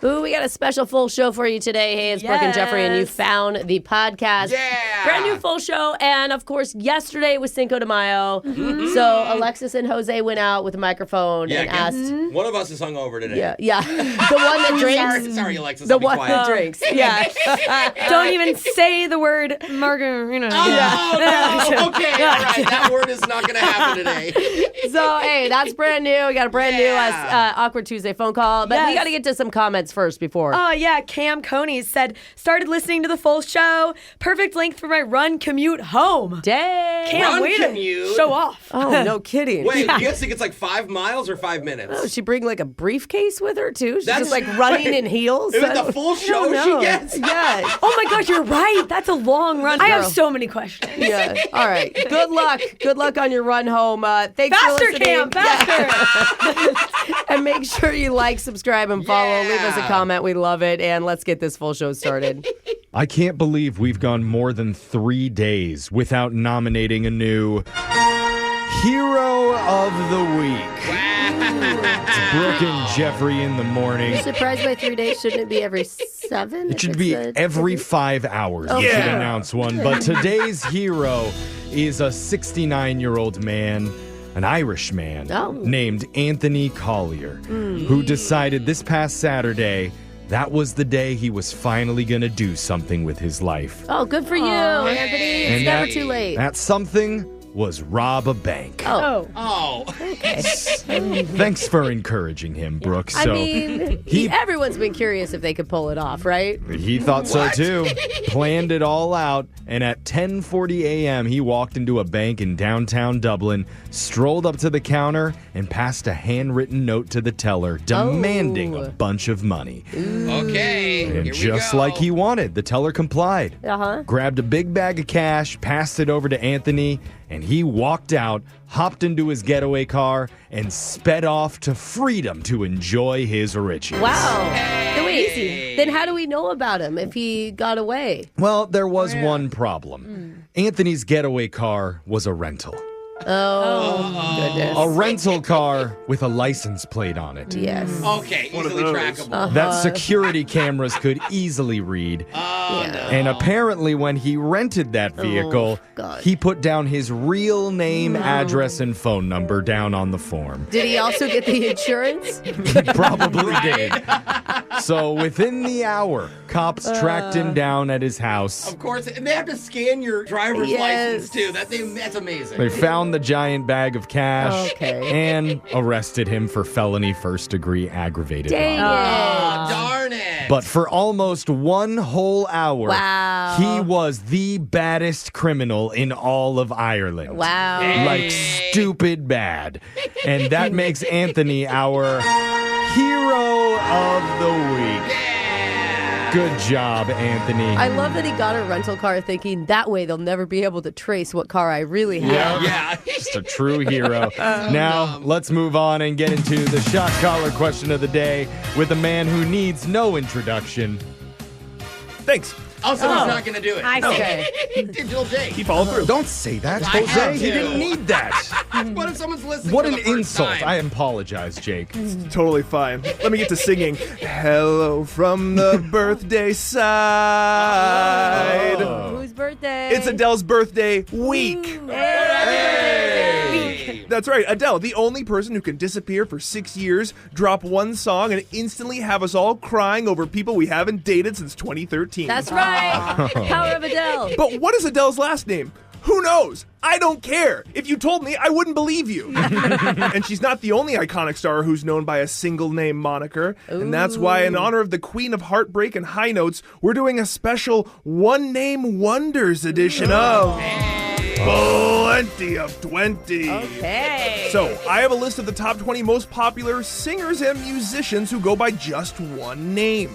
Ooh, we got a special full show for you today. Hey, it's Brooke and Jeffrey, and you found the podcast. Yeah! Brand new full show. And, of course, yesterday was Cinco de Mayo. Mm-hmm. So Alexis and Jose went out with a microphone and asked... One of us is hungover today. Yeah. The one that drinks. Sorry, Alexis. The one that drinks. Yeah. Don't even say the word margarita. Oh, no. Okay, all right. That word is not going to happen today. So, hey, that's brand new. We got a brand new Awkward Tuesday phone call. But we got to get to some comments first before. Oh, yeah. Cam Coney said, started listening to the full show. Perfect length for my run commute home. Dang. Can't wait commute? to show off. Oh, no kidding. Wait, you guys think it's like 5 miles or 5 minutes? Oh, she bring like a briefcase with her, too? She's just like running in heels? Is it the full show she gets? Yeah. Oh, my gosh, you're right. That's a long run. I have Girl. so many questions. Yeah. All right. Good luck. Good luck on your run home. Thanks for Faster, listening. Cam. Faster. And make sure you like, subscribe, and follow. Leave us a comment. We love it. And let's get this full show started. I can't believe we've gone more than 3 days without nominating a new Hero of the Week. It's Brooke and Jeffrey in the morning. Surprised by 3 days. Shouldn't it be every 7? It should be every 5 hours. We should announce one. But today's hero is a 69-year-old man, an Irish man, named Anthony Collier, who decided this past Saturday that was the day he was finally going to do something with his life. Oh, good for you, Anthony. It's never too late. That something was rob a bank. Oh. Okay. Thanks for encouraging him, Brooke. I mean, everyone's been curious if they could pull it off, right? He thought so too. Planned it all out, and at 10:40 a.m. he walked into a bank in downtown Dublin, strolled up to the counter, and passed a handwritten note to the teller demanding a bunch of money. Okay. And here just we go. like he wanted, the teller complied. Grabbed a big bag of cash, passed it over to Anthony, and he walked out, hopped into his getaway car, and sped off to freedom to enjoy his riches. Wow. Wait, then how do we know about him if he got away? Well, there was one problem. Anthony's getaway car was a rental. Oh, goodness. A rental car with a license plate on it. Yes. Okay, easily trackable. That security cameras could easily read. And apparently when he rented that vehicle, he put down his real name, address, and phone number down on the form. Did he also get the insurance? He probably did. So within the hour, cops tracked him down at his house. Of course, and they have to scan your driver's license, too. That's amazing. They found the giant bag of cash and arrested him for felony first-degree aggravated robbery. Dang it. Darn it. But for almost 1 whole hour, Wow. he was the baddest criminal in all of Ireland. Wow. Like stupid bad. And that makes Anthony our hero of the week. Good job, Anthony. I love that he got a rental car thinking that way they'll never be able to trace what car I really have. Yeah. Just a true hero. Now, let's move on and get into the shot collar question of the day with a man who needs no introduction. Thanks. Oh, so he's not going to do it. Okay. Digital Jake. He followed through. Don't say that, I have Jose. He to. didn't need that. What if someone's listening What for an the first insult. time? I apologize, Jake. Totally fine. Let me get to singing. Hello from the birthday side. Whose birthday? It's Adele's birthday week. Hey! That's right, Adele, the only person who can disappear for 6 years, drop one song, and instantly have us all crying over people we haven't dated since 2013. That's right. Power of Adele. But what is Adele's last name? Who knows? I don't care. If you told me, I wouldn't believe you. And she's not the only iconic star who's known by a single name moniker. And that's why, in honor of the Queen of Heartbreak and High Notes, we're doing a special One Name Wonders edition of Plenty of 20. Okay. So, I have a list of the top 20 most popular singers and musicians who go by just one name.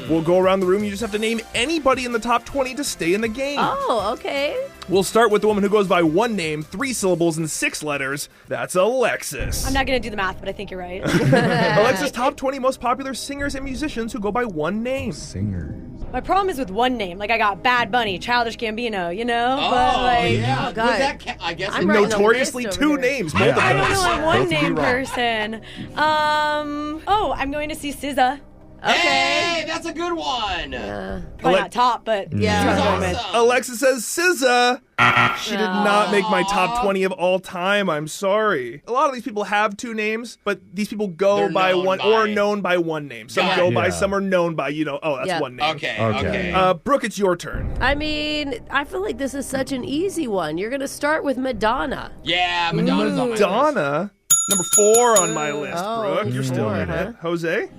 We'll go around the room. You just have to name anybody in the top 20 to stay in the game. Oh, okay. We'll start with the woman who goes by one name, 3 syllables, and 6 letters. That's Alexis. I'm not going to do the math, but I think you're right. Alexis, top 20 most popular singers and musicians who go by one name. Singer. My problem is with one name. Like, I got Bad Bunny, Childish Gambino, you know? Oh, but, like, yeah. oh, God. Would that I guess I'm it- writing a Notoriously list 2 over here. names, both Yeah. of them. I don't know, I'm Both one would be name wrong. person. I'm going to see SZA. Hey, that's a good one. Probably not top, but Yeah. Awesome. Alexa says SZA. She did not make my top 20 of all time. I'm sorry. A lot of these people have two names, but these people go They're by known one by- or known by one name. Some Got go it. by, Yeah. some are known by, that's Yeah. one name. Okay. Brooke, it's your turn. I mean, I feel like this is such an easy one. You're going to start with Madonna. Yeah, Madonna's on my list. Madonna, number 4 on my list. Oh, Brooke, you're still in huh? it. Jose,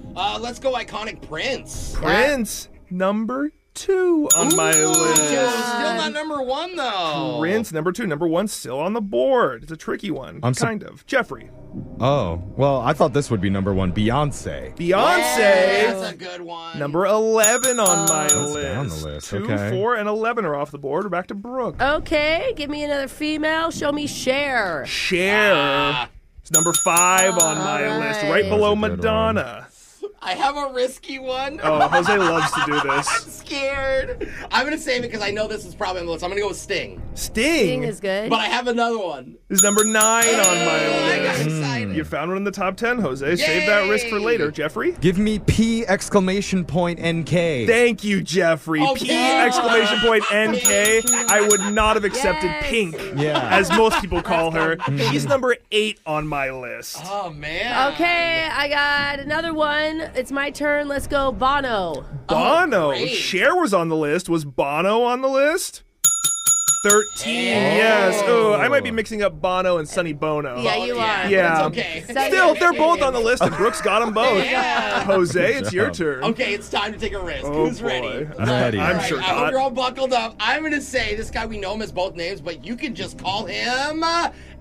Let's go iconic Prince. Prince, number 2 on my list. Still not number 1, though. Prince, number 2. Number 1 still on the board. It's a tricky one. Kind of. Jeffrey. Oh, well, I thought this would be number 1. Beyonce. Beyonce. That's a good one. Number 11 on my That's list. down the list, 2, okay. 4, and 11 are off the board. We're back to Brooke. Okay, give me another female. Show me Cher. Cher. It's number 5 on my all list, right. right below That's a good Madonna. I have a risky one. Oh, Jose loves to do I'm this. scared. I'm going to save it because I know this is probably on the list. I'm going to go with Sting. Sting Sting is good. But I have another one. is number 9 on my I got list. excited. You found one in the top 10, Jose. Save that risk for Yay! later. Jeffrey? Give me P exclamation point NK. Thank you, Jeffrey. Okay. P exclamation point NK. I would not have accepted Yes. Pink, Yeah. as most people call her. She's number 8 on my list. Oh, man. Okay, I got another one. It's my turn. Let's go Bono. Bono. great. Cher was on the list. Was Bono on the list? 13, yes. Oh, I might be mixing up Bono and Sonny Bono. Yeah, you are. Yeah. It's okay. Still, they're both on the list, and Brooke's got them both. Yeah. Jose, it's your turn. Okay, it's time to take a risk. Oh, Who's ready? boy. Ready. I'm All right, sure I hope not. you're all buckled up. I'm going to say this guy, we know him as both names, but you can just call him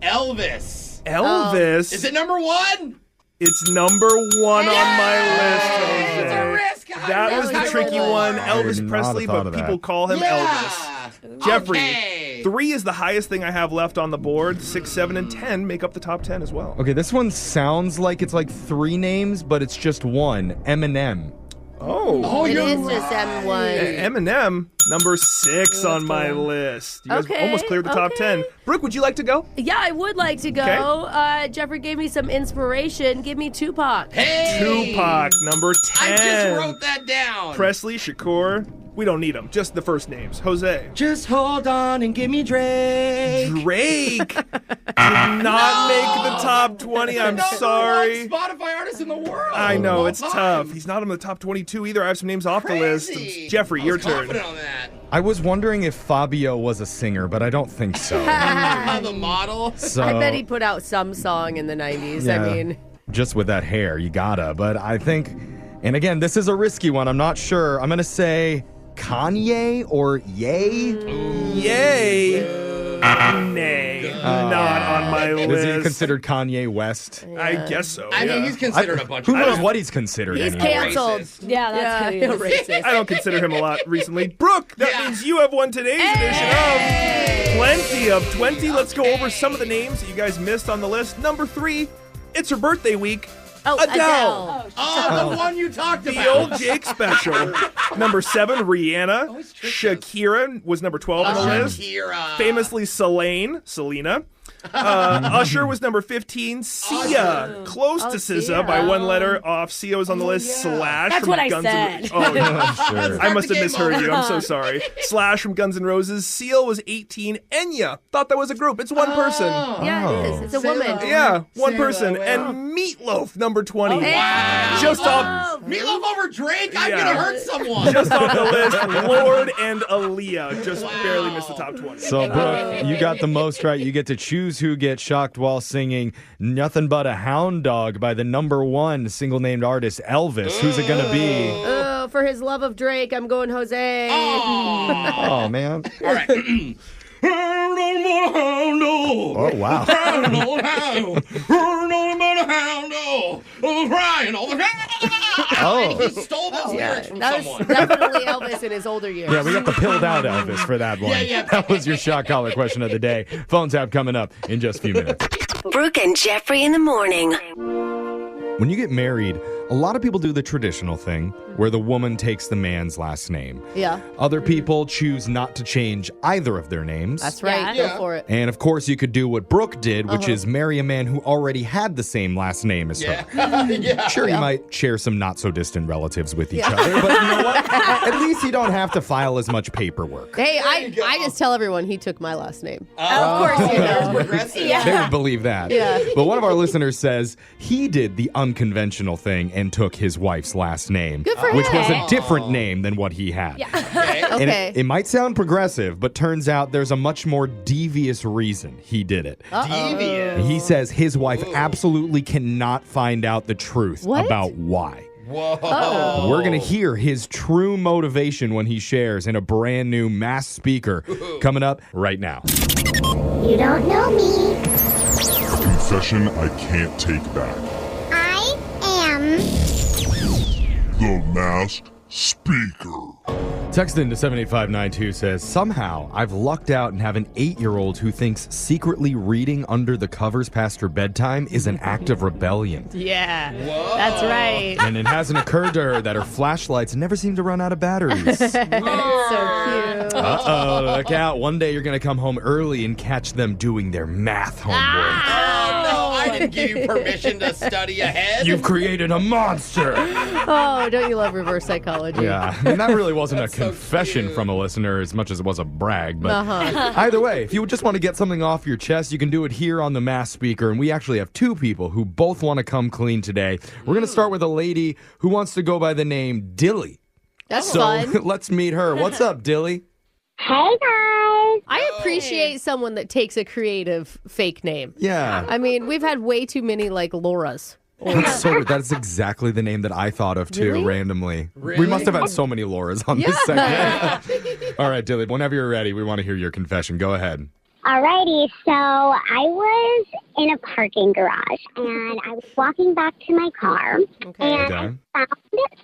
Elvis. Elvis. Is it number 1? It's number 1 on my list, Jose. It's a risk. That was the was tricky good. one. I Elvis would not Presley, have thought but of that. people call him Elvis. Jeffrey, Okay. 3 is the highest thing I have left on the board. 6, 7, and 10 make up the top 10 as well. Okay, this one sounds like it's like 3 names, but it's just one. Eminem. Oh. It you're is just M1. Eminem, number 6 on my list. You guys Okay, almost cleared the top okay. 10. Brooke, would you like to go? Yeah, I would like to go. Jeffrey gave me some inspiration. Give me Tupac. Hey. Tupac, number 10. I just wrote that down. Presley, Shakur. We don't need them, just the first names. Jose. Just hold on and give me Drake. Drake did not make the top 20. I'm sorry. Spotify artist in the world. I know, All it's time. tough. He's not on the top 22 either. I have some names off the list. Crazy. Jeffrey, I your was turn. confident on that. I was wondering if Fabio was a singer, but I don't think so. The model. So I bet he put out some song in the 90s. yeah, I mean, just with that hair, you gotta. But I think, and again, this is a risky one. I'm not sure. I'm gonna say Kanye or Ye. Yay. Nay. Not on my Is he list. considered Kanye West? I guess so. I yeah. mean, he's considered a bunch Who of knows what he's considered he's anymore? canceled. Racist. Yeah, that's who he is. racist. I don't consider him a lot recently. Brooke, that Yeah. means you have won today's edition of Plenty of 20. Let's go over some of the names that you guys missed on the list. Number 3, it's her birthday week. Oh, Adele. Oh, the one you talked The about. old Jake special. Number 7, Rihanna. Always trick us. Shakira was number 12 on the list. Shakira. Famously Selena. Usher was number 15. Sia, close to SZA Sia. by one letter off. Sia was on the list. Slash That's from what I Guns said. Oh, yeah. Sure. I must have the game misheard you. over. I'm so sorry. Slash from Guns N' Roses. Seal was 18. Enya. Thought that was a group. It's one person. Yeah, it is. It's a Sarah. woman. Yeah, one Sarah, person. wow. And Meatloaf, number 20. Wow. Just off Meatloaf over Drake? I'm Yeah. going to hurt someone. just off the list, Lord and Aaliyah just barely missed the top 20. So, Brooke, you got the most right. You get to choose who gets shocked while singing Nothing But a Hound Dog by the number 1 single named artist, Elvis. Who's it going to be? Oh, for his love of Drake, I'm going Jose. Oh, man. All right. Oh, wow. Oh. He stole those lyrics from That was someone. definitely Elvis in his older years. Yeah, we got the pilled out Elvis for that one. Yeah. That was your shock collar question of the day. Phone tap coming up in just a few minutes. Brooke and Jeffrey in the morning. When you get married, A lot of people do the traditional thing where the woman takes the man's last name. Yeah. Other people choose not to change either of their names. That's right. Yeah. Go for it. And of course, you could do what Brooke did, which is marry a man who already had the same last name as her. Yeah. Sure, you might share some not so distant relatives with each other, but you know what? At least you don't have to file as much paperwork. Hey, I just tell everyone he took my last name. Of course you That's do. progressive. They would believe that. Yeah. But one of our listeners says he did the unconventional thing and took his wife's last name, Good for which him. was a different name than what he had. Okay. And Okay. it might sound progressive, but turns out there's a much more devious reason he did it. Devious. He says his wife absolutely cannot find out the truth What? about why. Whoa. We're going to hear his true motivation when he shares in a brand new Mass Speaker coming up right now. You don't know me. Confession I can't take back. I am. The Masked Speaker. Text into 78592 says, somehow I've lucked out and have an 8-year-old who thinks secretly reading under the covers past her bedtime is an act of rebellion. Yeah. That's right. And it hasn't occurred to her that her flashlights never seem to run out of batteries. So cute. Uh-oh, look out. One day you're going to come home early and catch them doing their math homework. Oh, no, I didn't give you permission to study ahead. You've created a monster. Oh, don't you love reverse psychology? Yeah, and that really wasn't a so confession cute. from a listener as much as it was a brag. But either way, if you just want to get something off your chest, you can do it here on the Mass Speaker. And we actually have two people who both want to come clean today. We're going to start with a lady who wants to go by the name Dilly. That's So fun. let's meet her. What's up, Dilly? Hey guys. I appreciate someone that takes a creative fake name. Yeah. I mean, we've had way too many like Lauras. That's exactly the name that I thought of too, Really? randomly. We Really? must have had so many Lauras on this segment. All right, Dilly, whenever you're ready, we want to hear your confession. Go ahead. Alrighty, so I was in a parking garage and I was walking back to my car and Okay. I found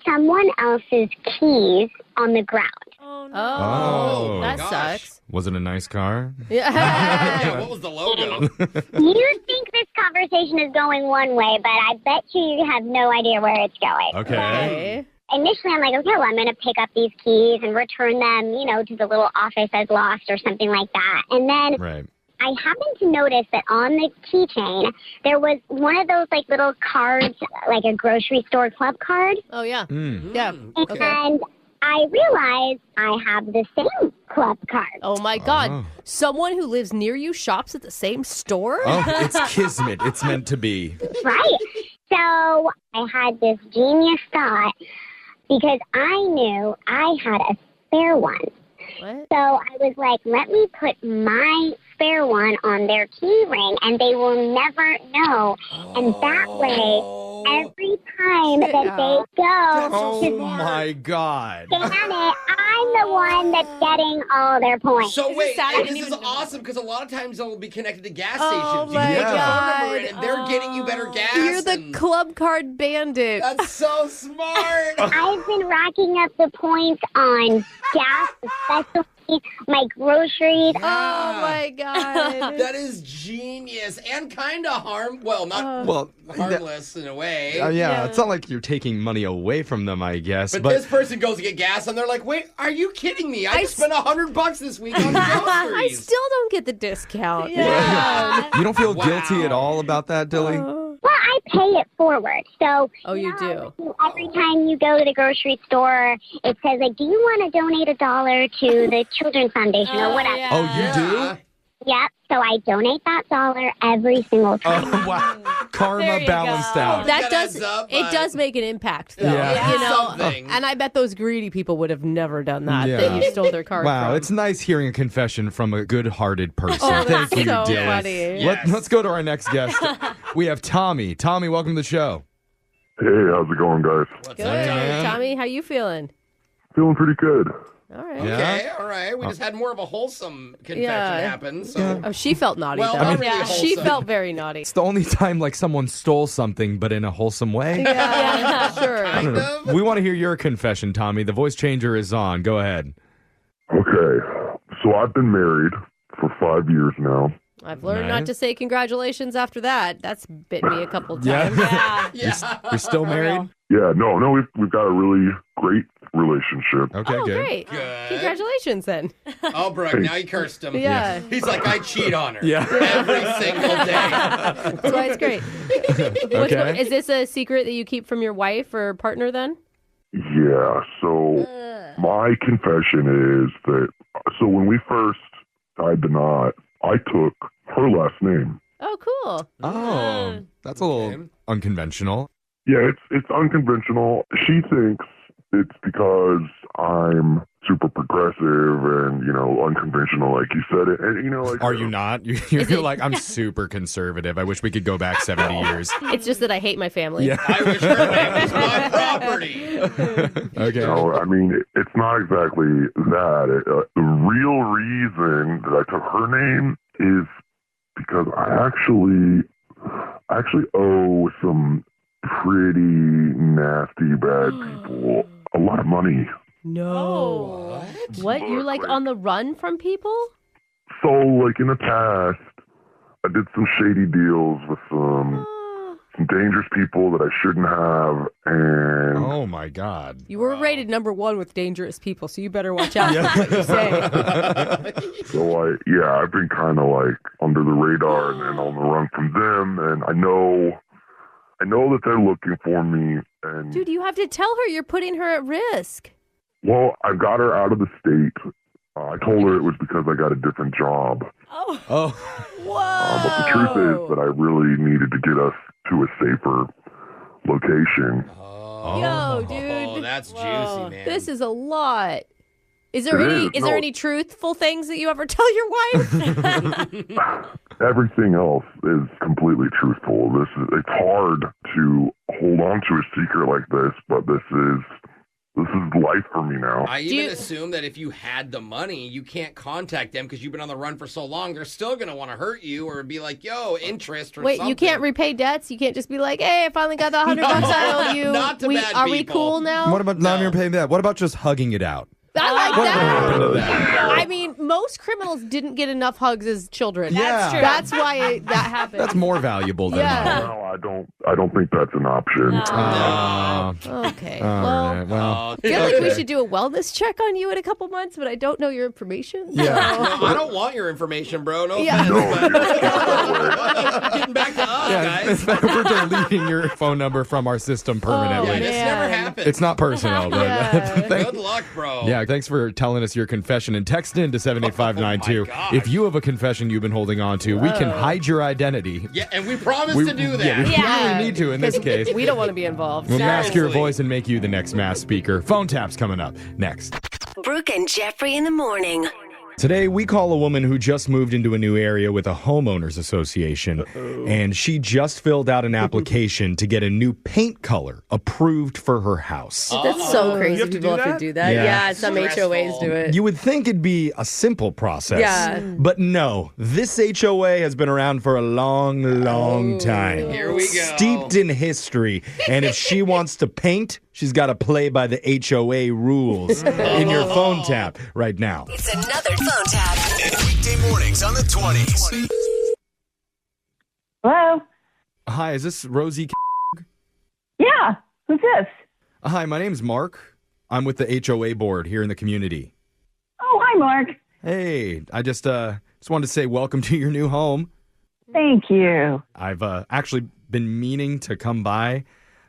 someone else's keys on the ground. Oh, that gosh. sucks. Was it a nice car? Yeah. Yeah, what was the logo? You think this conversation is going one way, but I bet you have no idea where it's going. Okay. Okay. Initially, I'm like, okay, well, I'm going to pick up these keys and return them, to the little office as lost or something like that. And then Right. I happened to notice that on the keychain, there was one of those, like, little cards, like a grocery store club card. Oh, yeah. Mm. Yeah. Okay. And I realized I have the same club card. Oh, my God. Oh. Someone who lives near you shops at the same store? Oh, it's kismet. It's meant to be. Right. So I had this genius thought because I knew I had a spare one. What? So I was like, let me put my spare one on their key ring and they will never know. And that way, every time that they go Oh to my God. scan it, I'm the one that's getting all their points. So wait, sad I and didn't this is even know. awesome because a lot of times they'll be connected to gas Oh stations. my You can put your phone God. number in and they're getting you better gas. You're the and- club card bandit. That's so smart. I've been racking up the points on gas, especially my groceries. Oh, my God. That is genius and kind of not Well, harmless in a way. yeah, it's not like you're taking money away from them, I guess. But this person goes to get gas and they're like, wait, are you kidding me? I just spent $100 this week on I groceries. still don't get the discount. you don't feel Wow. guilty at all about that, Dilly? Well, I pay it forward. So, Oh, you know, do? every time you go to the grocery store, it says, like, do you want to donate $1 to the Children's Foundation or whatever? yeah. Oh, you do? Yep. So I donate that $1 every single time. Oh, wow. Karma There you balanced go. out. That That does adds up, it but- does make an impact though. Yeah. You know, Something. and I bet those greedy people would have never done that. Yeah. That you stole their card Wow, from. it's nice hearing a confession from a good-hearted person. Oh, Thank that's you, so Dilly. funny. Yes. Let's go to our next guest. We have Tommy. Tommy, welcome to the show. Hey, how's it going, guys? What's Good. up, Tommy? man. Tommy, how you feeling? Feeling pretty good. All right. Yeah. Okay, all right. We just had more of a wholesome confession happen. So Oh, she felt naughty Well, though. not really She wholesome. felt very naughty. It's the only time like someone stole something, but in a wholesome way. Yeah, sure. kind of. We want to hear your confession, Tommy. The voice changer is on. Go ahead. Okay, so I've been married for 5 years now. I've learned Nice. not to say congratulations after that. That's bit me a couple Yeah. times. Yeah. You're still married? no, we've got a really great relationship. Okay, Oh, good. great. Good. Congratulations, then. Oh, Brooke, now you cursed him. Yeah. He's like, I cheat on her. Yeah. Every single day. That's why it's great. Okay. Is this a secret that you keep from your wife or partner, then? Yeah, so my confession is that, so when we first tied the knot, I took her last name. Oh, cool. Oh, that's a little unconventional. Yeah, it's unconventional. She thinks it's because I'm super progressive and, unconventional, like you said it. And, like, Are you not? You're like, I'm super conservative. I wish we could go back 70 years. It's just that I hate my family. Yeah. I wish her name was my property. Okay. No, I mean, it's not exactly that. The real reason that I took her name is because I actually owe some pretty nasty bad people a lot of money. No. What? You're like on the run from people? So, like in the past, I did some shady deals with some dangerous people that I shouldn't have, and Oh my God. You were rated number 1 with dangerous people, so you better watch out for what you say. so I've been kind of like under the radar and on the run from them, and I know that they're looking for me. And Dude, you have to tell her you're putting her at risk. well, I got her out of the state. I told her it was because I got a different job. Oh. But the truth is that I really needed to get us to a safer location. Yo, dude. Oh, that's juicy, man. This is a lot. Is there It is. No. any truthful things that you ever tell your wife? Everything else is completely truthful. It's hard to hold on to a secret like this, but this is life for me now. I even assume that if you had the money, you can't contact them because you've been on the run for so long. They're still going to want to hurt you or be like, yo, interest or Wait, something. you can't repay debts? You can't just be like, hey, I finally got the $100 I owe you. Not to bad Are we people. cool now? What about not even paying that? What about just hugging it out? I like What that. happened to that? I mean, most criminals didn't get enough hugs as children. Yeah. That's true. That's why that happened. That's more valuable than Yeah. money. No, I don't think that's an option. Okay. All Well, right. Well, I feel like we should do a wellness check on you in a couple months, but I don't know your information. Yeah. No, I don't want your information, bro. No Yeah. offense. But getting back to us, guys. we're deleting your phone number from our system permanently. Yeah, this never happened. It's not personal. But Yeah. Good luck, bro. Yeah, thanks for telling us your confession and text in to 78592. Oh my gosh. If you have a confession you've been holding on to, we can hide your identity. Yeah, and we promise We- to do that. Yeah, we Yeah. really need to in this case. We don't want to be involved. We'll mask your Seriously. voice and make you the next mass speaker. Phone taps coming up next. Brooke and Jeffrey in the morning. Today, we call a woman who just moved into a new area with a homeowners association, and she just filled out an application to get a new paint color approved for her house. That's so crazy. You have to People do have to that? do that. Yeah. Yeah, some Stressful. HOAs do it. You would think it'd be a simple process. Yeah. But no, this HOA has been around for a long, long time. Here we go. Steeped in history. And if she wants to paint, she's got to play by the HOA rules. In your phone tap right now. It's another phone tap. Weekday mornings on the 20s. Hello? Hi, is this Rosie? Yeah. Who's this? Hi, my name's Mark. I'm with the HOA board here in the community. Oh, hi, Mark. Hey, I just wanted to say welcome to your new home. Thank you. I've actually been meaning to come by,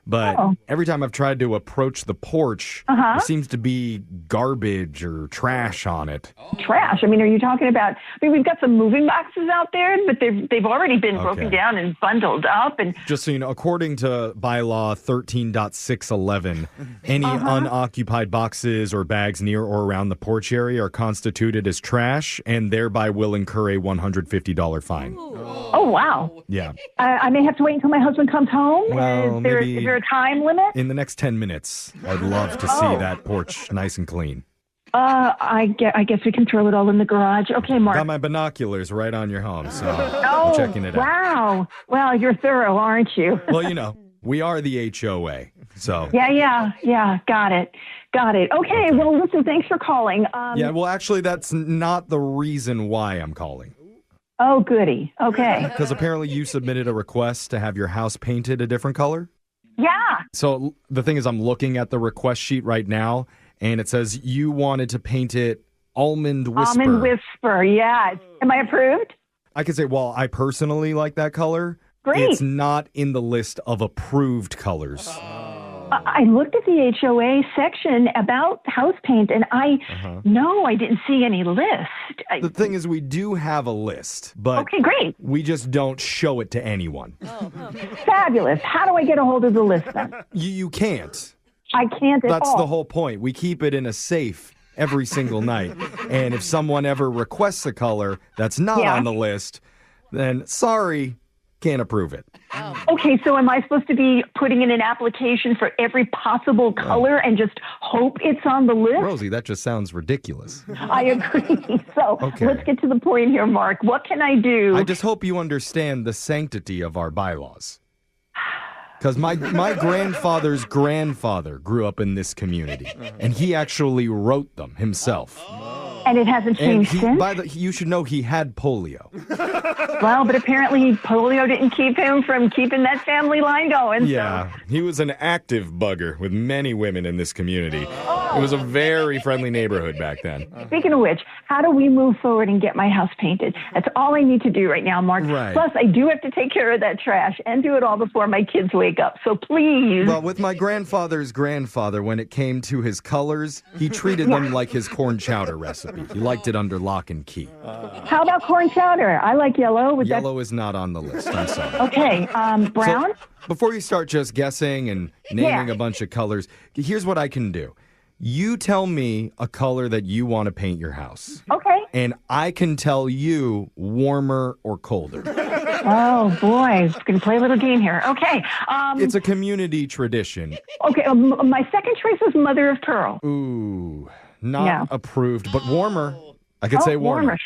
but every time I've tried to approach the porch, there seems to be garbage or trash on it. Trash. I mean, are you talking about? We've got some moving boxes out there, but they've already been broken down and bundled up. And Just so you know, according to bylaw 13.611, any unoccupied boxes or bags near or around the porch area are constituted as trash and thereby will incur a $150 fine. oh wow, Yeah. I may have to wait until my husband comes home. Well, is there maybe- a time limit? In the next 10 minutes, I'd love to see that porch nice and clean. I guess we can throw it all in the garage. Okay, Mark. Got my binoculars right on your home, so I'm checking it out. Wow. Well, you're thorough, aren't you? Well, you know, we are the HOA, so. Yeah. Got it. Okay. Well, listen, thanks for calling. Yeah, well, actually, that's not the reason why I'm calling. Oh, goody. Okay. Because apparently you submitted a request to have your house painted a different color. Yeah. So the thing is, I'm looking at the request sheet right now, and it says you wanted to paint it Almond Whisper. Almond Whisper, yeah. Am I approved? I could say, well, I personally like that color. Great. It's not in the list of approved colors. I looked at the HOA section about house paint, and I didn't see any list. The thing is, we do have a list, but okay, great. We just don't show it to anyone. Fabulous. How do I get a hold of the list then? You can't. I can't at all. That's the whole point. We keep it in a safe every single night. And if someone ever requests a color that's not on the list, then sorry, can't approve it. Okay, so am I supposed to be putting in an application for every possible color and just hope it's on the list? Rosie, that just sounds ridiculous. I agree. So let's get to the point here, Mark. What can I do? I just hope you understand the sanctity of our bylaws. Because my grandfather's grandfather grew up in this community, and he actually wrote them himself. And it hasn't changed since? You should know he had polio. Well, but apparently polio didn't keep him from keeping that family line going. Yeah, he was an active bugger with many women in this community. It was a very friendly neighborhood back then. Speaking of which, how do we move forward and get my house painted? That's all I need to do right now, Mark. Right. Plus, I do have to take care of that trash and do it all before my kids wake up. So please. Well, with my grandfather's grandfather, when it came to his colors, he treated them like his corn chowder recipe. He liked it under lock and key. How about corn chowder? I like yellow. Yellow is not on the list. I'm sorry. Okay, brown? So, before you start just guessing and naming a bunch of colors, here's what I can do. You tell me a color that you want to paint your house. Okay. And I can tell you warmer or colder. Oh, boy. Going to play a little game here. Okay. It's a community tradition. Okay, my second choice is mother of pearl. Ooh, not approved, but warmer. I could say warmer.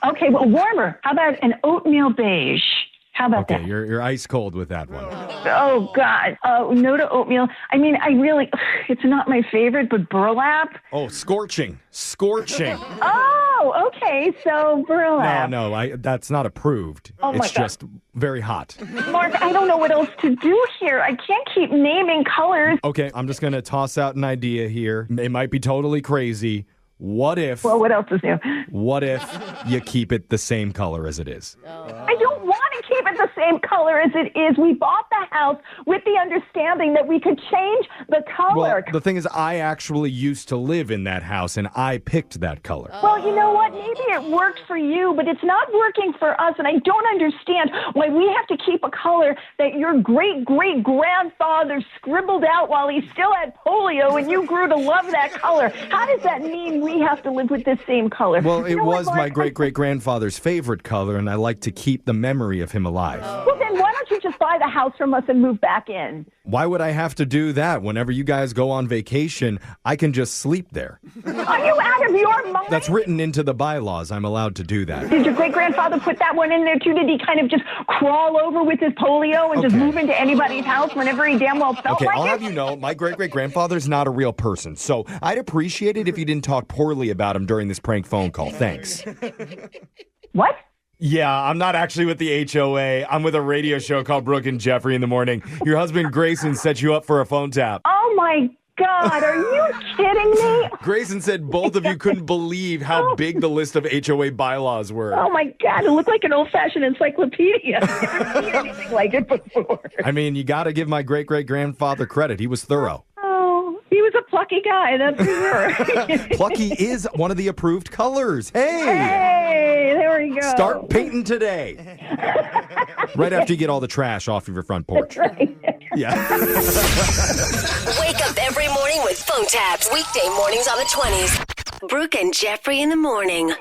Okay, well, warmer. How about an oatmeal beige? How about that? Okay, you're ice cold with that one. Oh, God. No to oatmeal. I mean, it's not my favorite, but burlap. Oh, scorching. Scorching. Oh, okay. So burlap. No, that's not approved. Oh, my it's God. just very hot. Mark, I don't know what else to do here. I can't keep naming colors. Okay, I'm just going to toss out an idea here. It might be totally crazy. What if... Well, what else is new? What if you keep it the same color as it is? I don't want to keep it the same color as it is. We bought the house with the understanding that we could change the color. Well, the thing is, I actually used to live in that house, and I picked that color. Well, you know what? Maybe it worked for you, but it's not working for us, and I don't understand why we have to keep a color that your great-great-grandfather scribbled out while he still had polio, and you grew to love that color. How does that mean we have to live with this same color? Well, it was my great-great-grandfather's favorite color, and I like to keep the memory of him alive. Well, then why don't you just buy the house from us and move back in? Why would I have to do that? Whenever you guys go on vacation, I can just sleep there. Are you out of your mind? That's written into the bylaws. I'm allowed to do that. Did your great-grandfather put that one in there, too? Did he kind of just crawl over with his polio and just move into anybody's house whenever he damn well felt like I'll it? have you know, my great-great-grandfather's not a real person, so I'd appreciate it if you didn't talk poorly about him during this prank phone call. Thanks. What? Yeah, I'm not actually with the HOA. I'm with a radio show called Brooke and Jeffrey in the Morning. Your husband Grayson set you up for a phone tap. Oh, my God. Are you kidding me? Grayson said both of you couldn't believe how big the list of HOA bylaws were. Oh, my God. It looked like an old-fashioned encyclopedia. I've never seen anything like it before. I mean, you got to give my great-great-grandfather credit. He was thorough. He was a plucky guy, that's for sure. Plucky is one of the approved colors. Hey, there we go. Start painting today. Right after you get all the trash off of your front porch. That's right. Yeah. Wake up every morning with phone taps. Weekday mornings on the 20s. Brooke and Jeffrey in the Morning.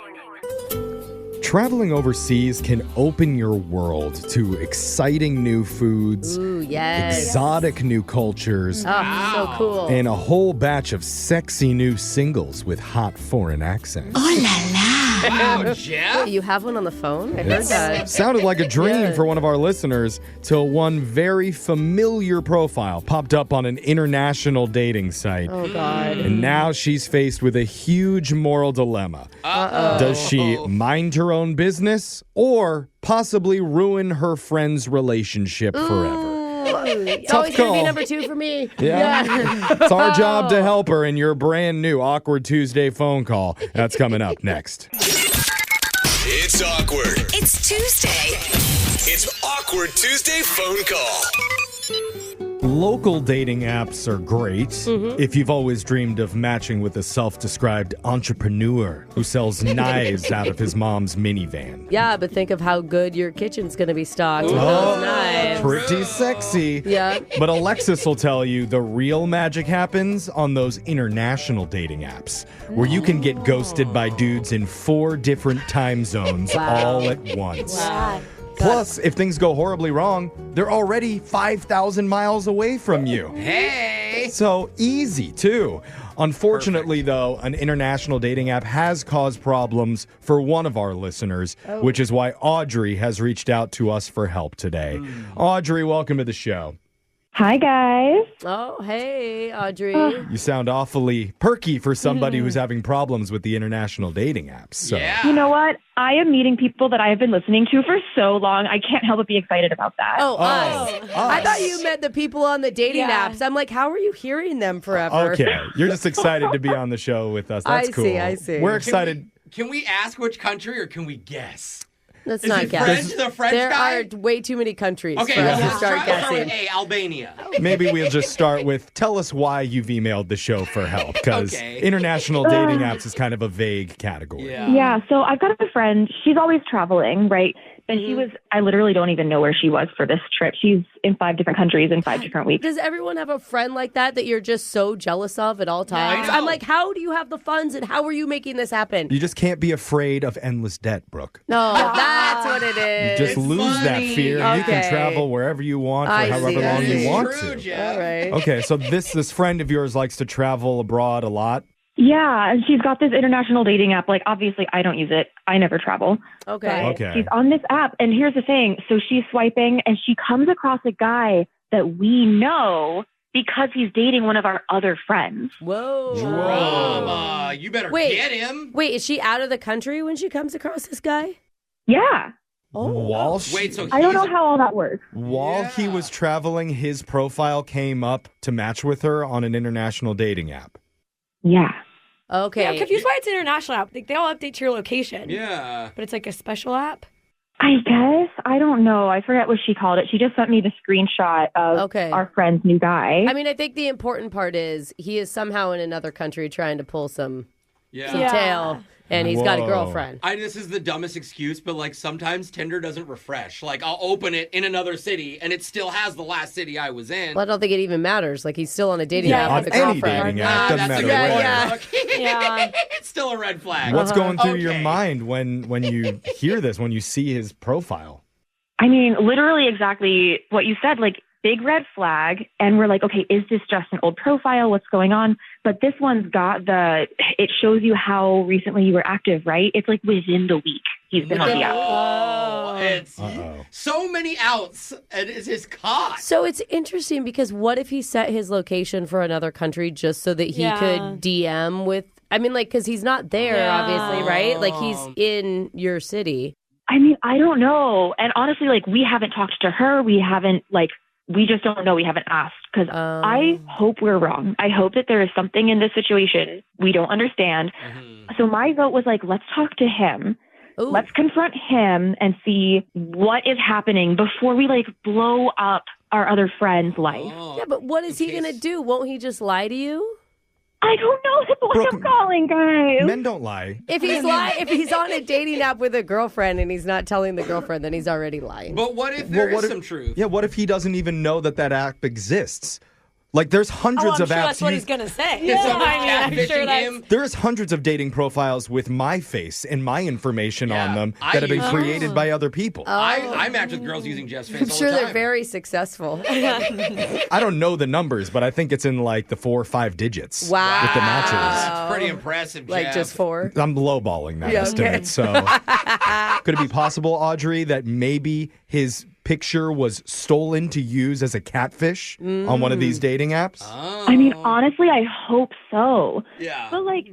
Traveling overseas can open your world to exciting new foods, exotic new cultures, so cool, and a whole batch of sexy new singles with hot foreign accents. Oh la la. Wow, Jeff. Wait, you have one on the phone? I heard that. Sounded like a dream for one of our listeners till one very familiar profile popped up on an international dating site. Oh, God. And now she's faced with a huge moral dilemma. Uh-oh. Does she mind her own business or possibly ruin her friend's relationship forever? It's always going to be number 2 for me. Yeah. It's our job to help her in your brand new Awkward Tuesday phone call. That's coming up next. It's awkward. It's Tuesday. It's Awkward Tuesday phone call. Local dating apps are great if you've always dreamed of matching with a self-described entrepreneur who sells knives out of his mom's minivan. Yeah, but think of how good your kitchen's going to be stocked with those knives. Pretty sexy. Yeah. But Alexis will tell you the real magic happens on those international dating apps where you can get ghosted by dudes in 4 different time zones all at once. Wow. Plus, if things go horribly wrong, they're already 5,000 miles away from you. Hey! So easy, too. Unfortunately, though, an international dating app has caused problems for one of our listeners, which is why Audrey has reached out to us for help today. Audrey, welcome to the show. Hi, guys. Oh, hey, Audrey. You sound awfully perky for somebody who's having problems with the international dating apps. So. Yeah. You know what? I am meeting people that I have been listening to for so long. I can't help but be excited about that. Oh, us. I thought you meant the people on the dating apps. I'm like, how are you hearing them forever? Okay. You're just excited to be on the show with us. That's cool. I see. We're excited. Can we ask which country or can we guess? Let's Is not it guess. French, the French there guy? are way too many countries Okay, for us to let's start guessing. with A, Albania. Maybe we'll just start with, tell us why you've emailed the show for help, because Okay. international dating apps is kind of a vague category. Yeah, so I've got a friend. She's always traveling, right? And she was, I literally don't even know where she was for this trip. She's in 5 different countries in 5 different weeks. Does everyone have a friend like that you're just so jealous of at all times? I know. I'm like, how do you have the funds and how are you making this happen? You just can't be afraid of endless debt, Brooke. No, that's what it is. You just lose that fear. And you can Okay. travel wherever you want for I however see. long That you is want True, to. Jeff. All right. Okay, so this friend of yours likes to travel abroad a lot. Yeah, and she's got this international dating app. Like, obviously, I don't use it. I never travel. Okay. But Okay. she's on this app, and here's the thing. So she's swiping, and she comes across a guy that we know because he's dating one of our other friends. Whoa. Drama. You better Wait. get him. Wait, is she out of the country when she comes across this guy? Yeah. While she- Wait, so I don't know how all that works. While he was traveling, his profile came up to match with her on an international dating app. Yeah. Okay. Yeah, I'm confused why it's an international app. Like, they all update to your location. Yeah. But it's like a special app. I guess. I don't know. I forget what she called it. She just sent me the screenshot of our friend's new guy. I mean, I think the important part is he is somehow in another country trying to pull some Yeah. tail, and he's got a girlfriend. This is the dumbest excuse, but like sometimes Tinder doesn't refresh. Like I'll open it in another city and it still has the last city I was in. Well, I don't think it even matters. Like, he's still on a dating app On with a any girlfriend. dating app, doesn't that's matter a good where. one. Yeah. It's still a red flag. What's going through Okay. your mind when you hear this, when you see his profile? I mean, literally exactly what you said, like big red flag. And we're like, okay, is this just an old profile? What's going on? But this one's got it shows you how recently you were active, right? It's like within the week he's been on the app. Oh, it's so many outs, and it's his caught. So it's interesting because what if he set his location for another country just so that he could DM with, I mean, like, because he's not there, obviously, right? Like, he's in your city. I mean, I don't know. And honestly, like, we haven't talked to her. We haven't, like, we just don't know. We haven't asked because I hope we're wrong. I hope that there is something in this situation we don't understand. So my vote was like, let's talk to him. Ooh. Let's confront him and see what is happening before we like blow up our other friend's life. Yeah, but what is he going to do? Won't he just lie to you? I don't know. That's what I'm calling, guys. Men don't lie. If he's on a dating app with a girlfriend and he's not telling the girlfriend, then he's already lying. But what if there is some truth? Yeah, what if he doesn't even know that app exists? Like, there's hundreds of apps. That's what he's going to say. Yeah. I'm sure that's... There's hundreds of dating profiles with my face and my information on them that have been created by other people. I match with girls using Jeff's face I'm all sure the time. they're very successful. I don't know the numbers, but I think it's in like the 4 or 5 digits Wow. with the matches. That's pretty impressive, Jeff. Like just 4? I'm lowballing that Yeah, estimate. okay. So could it be possible, Audrey, that maybe his picture was stolen to use as a catfish on one of these dating apps? I mean, honestly, I hope so. Yeah. But like,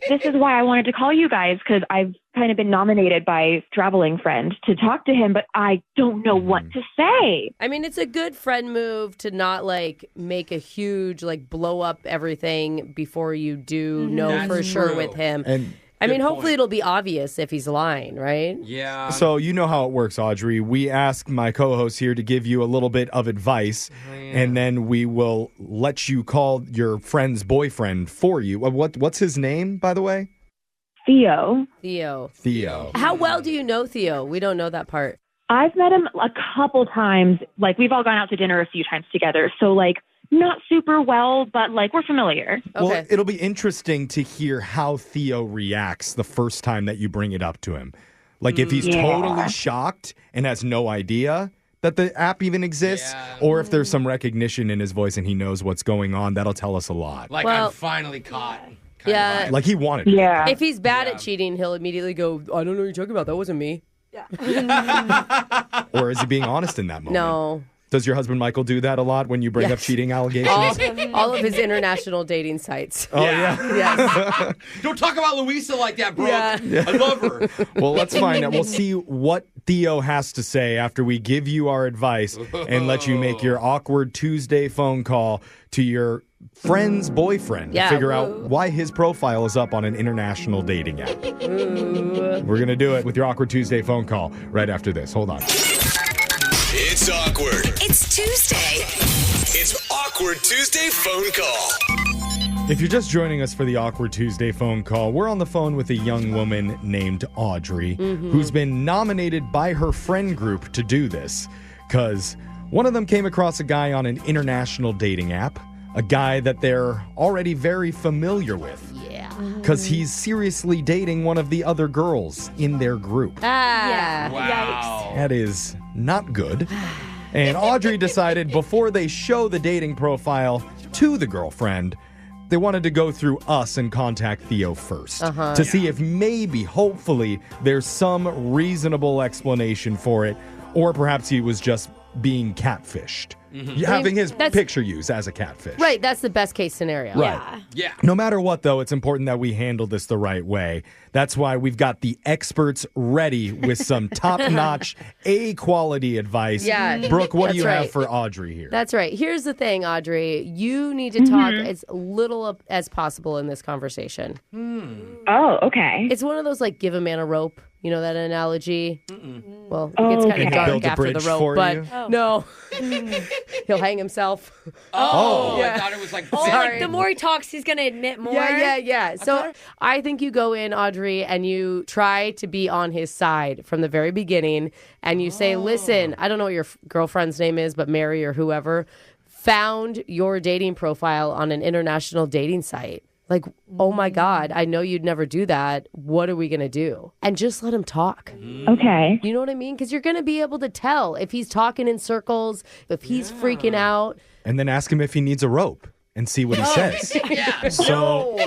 this is why I wanted to call you guys, because I've kind of been nominated by a traveling friend to talk to him, but I don't know what to say. I mean, it's a good friend move to not like make a huge like blow up everything before you do know That's for sure true. with him. And I mean, Good hopefully point. it'll be obvious if he's lying, right? Yeah. so you know how it works, Audrey. We ask my co-host here to give you a little bit of advice, and then we will let you call your friend's boyfriend for you. What's his name, by the way? Theo. Theo. How well do you know Theo? We don't know that part. I've met him a couple times. Like, we've all gone out to dinner a few times together. So, like, not super well, but, like, we're familiar. Okay. Well, it'll be interesting to hear how Theo reacts the first time that you bring it up to him. Like, if he's totally shocked and has no idea that the app even exists, or if there's some recognition in his voice and he knows what's going on, that'll tell us a lot. Like, Well, I'm finally caught. Yeah. Like he wanted it. Yeah. If he's bad at cheating, he'll immediately go, I don't know what you're talking about. That wasn't me. Or is he being honest in that moment? No. Does your husband Michael do that a lot when you bring up cheating allegations? All of his international dating sites. Oh, yeah. Yes. Don't talk about Louisa like that, Brooke. Yeah. I love her. Well, let's find out. We'll see what Theo has to say after we give you our advice and let you make your awkward Tuesday phone call to your friend's boyfriend to figure out why his profile is up on an international dating app. We're going to do it with your awkward Tuesday phone call right after this. Hold on. It's awkward. It's Tuesday. It's Awkward Tuesday phone call. If you're just joining us for the Awkward Tuesday phone call, we're on the phone with a young woman named Audrey, who's been nominated by her friend group to do this, because one of them came across a guy on an international dating app, a guy that they're already very familiar with. Yeah. Because he's seriously dating one of the other girls in their group. Ah. Wow. That is not good. And Audrey decided before they show the dating profile to the girlfriend, they wanted to go through us and contact Theo first to see if maybe, hopefully, there's some reasonable explanation for it, or perhaps he was just being catfished. Having his picture used as a catfish. Right, that's the best case scenario. Right. Yeah. No matter what, though, it's important that we handle this the right way. That's why we've got the experts ready with some top-notch, A-quality advice. Yeah. Brooke, what do That's you have right. for Audrey here? That's right. Here's the thing, Audrey. You need to talk as little as possible in this conversation. Oh, okay. It's one of those, like, give a man a rope. You know that analogy? Well, it gets kind Okay. of dark Build a after the bridge rope, for but you? no. He'll hang himself. Oh, Yeah. I thought it was like... Oh, Sorry. like the more he talks, he's going to admit more. Yeah. So I think you go in, Audrey, and you try to be on his side from the very beginning. And you say, listen, I don't know what your girlfriend's name is, but Mary or whoever found your dating profile on an international dating site. Like, oh my God, I know you'd never do that. What are we going to do? And just let him talk. Okay. You know what I mean? Because you're going to be able to tell if he's talking in circles, if he's freaking out. And then ask him if he needs a rope and see what he says. Yeah. So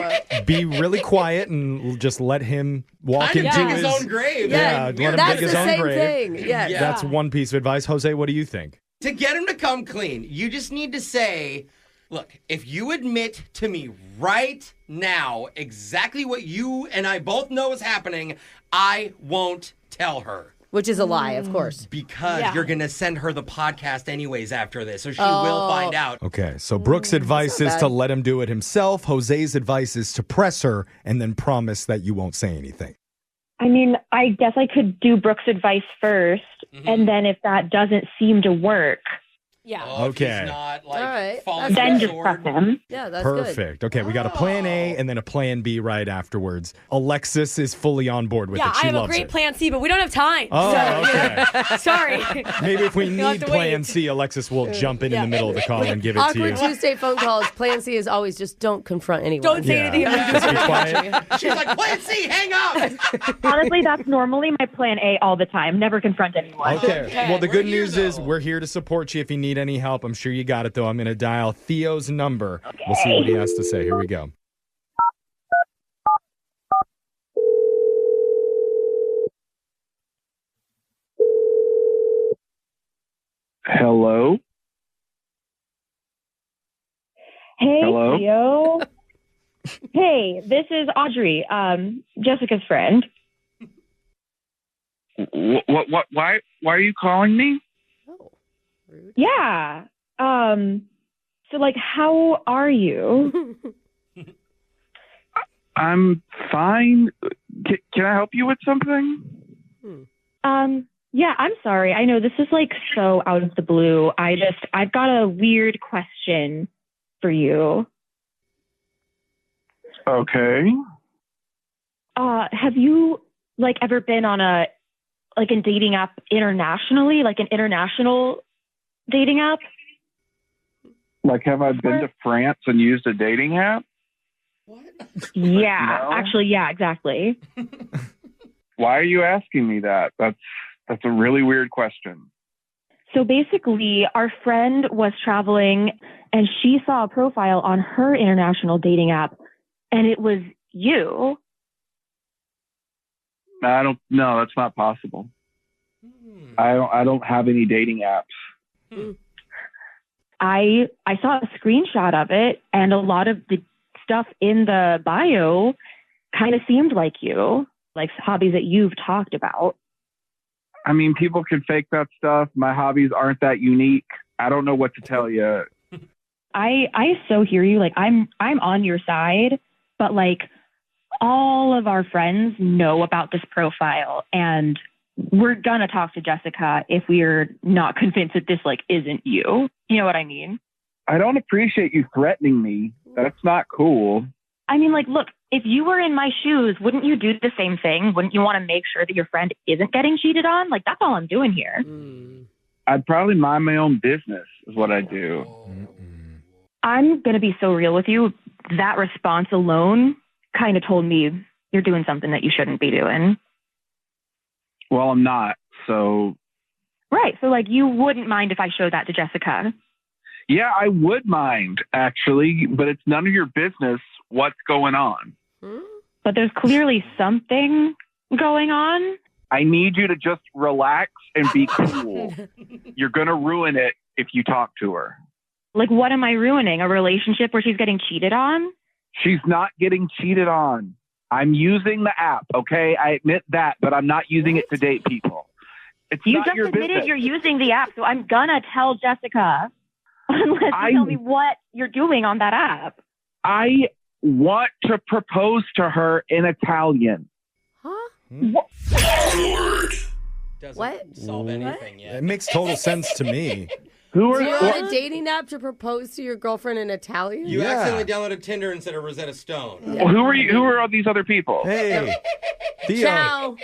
be really quiet and just let him walk Kind of into dig his own grave. Yeah, let him That's dig his the own same grave. thing. Yes. Yeah. That's one piece of advice. Jose, what do you think? To get him to come clean, you just need to say, look, if you admit to me right now exactly what you and I both know is happening, I won't tell her. Which is a lie, of course. Because you're going to send her the podcast anyways after this, so she will find out. Okay, so Brooke's advice is to let him do it himself. Jose's advice is to press her and then promise that you won't say anything. I mean, I guess I could do Brooke's advice first, and then if that doesn't seem to work, Yeah. Oh, if Okay. he's not, like, All right. falling then on just sword. press him. Yeah, that's good. Perfect. Okay, we got a plan A and then a plan B right afterwards. Alexis is fully on board with Yeah, it. She I have a loves great it. plan C, but we don't have time. Oh, okay. Sorry. Maybe if we You'll have need to plan wait. C, Alexis will jump in the middle of the call and give it to you. Awkward Tuesday phone calls. Plan C is always just don't confront anyone. Don't say anything. Just be quiet. She's like, plan C, hang up. Honestly, that's normally my plan A all the time. Never confront anyone. Okay. Well, the We're good here, news is though. we're here to support you if you need any help. I'm sure you got it, though. I'm going to dial Theo's number. We'll see what he has to say. Here we go. Hello? Hey, Hello? Theo. Hey, this is Audrey, Jessica's friend. What, why are you calling me? Yeah. So, like, how are you? I'm fine. Can I help you with something? Yeah, I'm sorry. I know this is, like, so out of the blue. I've got a weird question for you. Okay. Have you, like, ever been on a dating app internationally, like an international dating app? Like, have I been to France and used a dating app? Yeah, No? actually, yeah, exactly. Why are you asking me that? That's a really weird question. So basically, our friend was traveling and she saw a profile on her international dating app and it was you. No, that's not possible. I don't have any dating apps. I saw a screenshot of it and a lot of the stuff in the bio kind of seemed like you, like hobbies that you've talked about. I mean, people can fake that stuff. My hobbies aren't that unique. I don't know what to tell you. I so hear you. Like, I'm on your side, but like all of our friends know about this profile and we're gonna talk to Jessica if we're not convinced that this like isn't you. You know what I mean? I don't appreciate you threatening me. That's not cool. I mean, like, look, if you were in my shoes, wouldn't you do the same thing? Wouldn't you want to make sure that your friend isn't getting cheated on? Like, that's all I'm doing here. I'd probably mind my own business is what I do. I'm going to be so real with you. That response alone kind of told me you're doing something that you shouldn't be doing. Well, I'm not. So, Right. So, like, you wouldn't mind if I showed that to Jessica. yeah, I would mind, actually, but it's none of your business what's going on. But there's clearly something going on. I need you to just relax and be cool. You're going to ruin it if you talk to her. Like, what am I ruining? A relationship where she's getting cheated on? She's not getting cheated on. I'm using the app, okay? I admit that, but I'm not using it to date people. It's You not just your admitted business. you're using the app, so I'm gonna tell Jessica unless you tell me what you're doing on that app. I want to propose to her in Italian. Doesn't solve anything yet. It makes total sense to me. You're on a dating app to propose to your girlfriend in Italian? You accidentally downloaded Tinder instead of Rosetta Stone. Well, who are you? Who are all these other people? Hey, Theo. Ciao.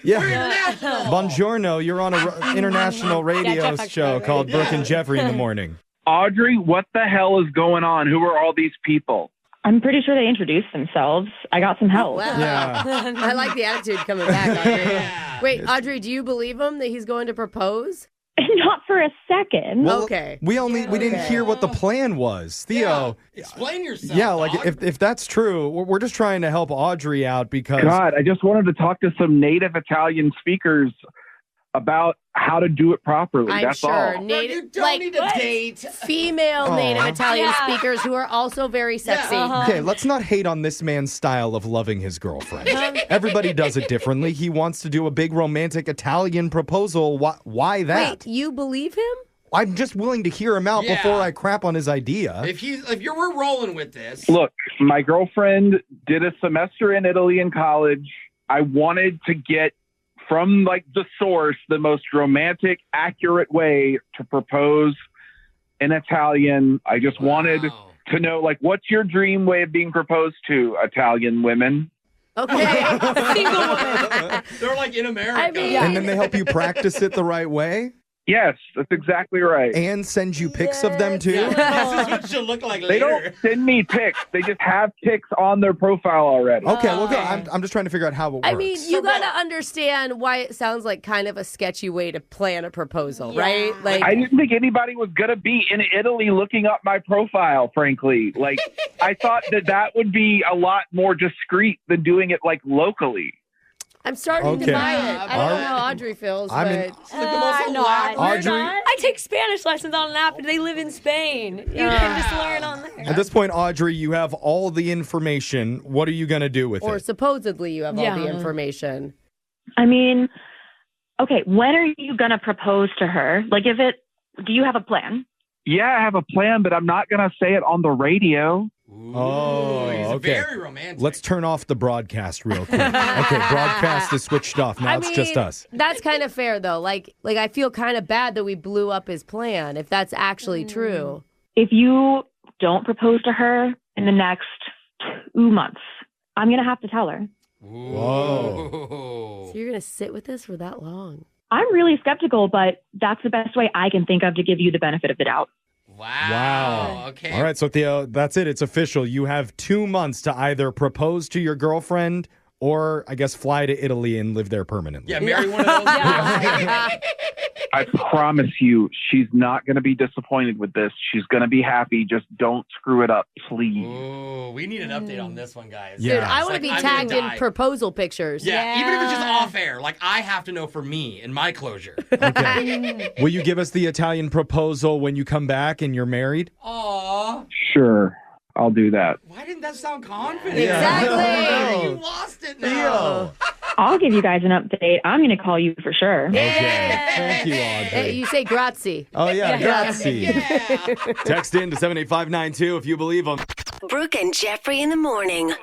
Yeah. Buongiorno. You're on an international radio show called Brooke and Jeffrey in the morning. Audrey, what the hell is going on? Who are all these people? I'm pretty sure they introduced themselves. I got some help. Wow. Yeah. I like the attitude coming back, Audrey. Wait, Audrey, do you believe him that he's going to propose? Not for a second. Well, okay. We didn't hear what the plan was. Theo. Explain yourself. Yeah, like dog. if that's true, we're just trying to help Audrey out because God, I just wanted to talk to some native Italian speakers about how to do it properly. I'm That's sure all. You don't need to date. Female native Italian speakers who are also very sexy. Okay, let's not hate on this man's style of loving his girlfriend. Everybody does it differently. He wants to do a big romantic Italian proposal. Why that? Wait, you believe him? I'm just willing to hear him out Yeah. before I crap on his idea. If we're rolling with this, Look, my girlfriend did a semester in Italy in college. I wanted to get from like the source the most romantic, accurate way to propose in Italian. I just wanted to know, like, what's your dream way of being proposed to, Italian women? Okay. Single woman. they're like in America. I mean, And then they help you practice it the right way? Yes, that's exactly right. And send you pics of them too? This is what she'll look like They later. don't send me pics. They just have pics on their profile already. Okay, well, go. I'm just trying to figure out how it works. I mean, you gotta understand why it sounds like kind of a sketchy way to plan a proposal, right? Like, I didn't think anybody was going to be in Italy looking up my profile, frankly. Like, I thought that would be a lot more discreet than doing it, like, locally. I'm starting to buy it. I don't know how Audrey feels, but I'm not. Audrey, I take Spanish lessons on an app, and they live in Spain. You can just learn on there. at this point, Audrey, you have all the information. What are you going to do with or it? supposedly you have all the information. I mean, okay, when are you going to propose to her? Like, do you have a plan? Yeah, I have a plan, but I'm not going to say it on the radio. He's very romantic. Let's turn off the broadcast real quick. Okay, broadcast is switched off. Now it's just us. That's kind of fair, though. Like I feel kind of bad that we blew up his plan, if that's actually true. If you don't propose to her in the next 2 months, I'm going to have to tell her. Whoa. So you're going to sit with this for that long? I'm really skeptical, but that's the best way I can think of to give you the benefit of the doubt. Wow. Okay. All right, so Theo, that's it. It's official. You have 2 months to either propose to your girlfriend or, I guess, fly to Italy and live there permanently. Yeah, marry one of those. I promise you, she's not going to be disappointed with this. She's going to be happy. Just don't screw it up, please. Ooh, we need an update on this one, guys. Dude, I want to be tagged in proposal pictures. Yeah, even if it's just off air. Like, I have to know for me and my closure. Okay. Will you give us the Italian proposal when you come back and you're married? Aw. Sure, I'll do that. Why didn't that sound confident? Exactly. You lost it now. I'll give you guys an update. I'm going to call you for sure. Okay. Thank you, Audrey. Hey, you say grazie. Oh, yeah, grazie. Text in to 78592 if you believe them. Brooke and Jeffrey in the morning.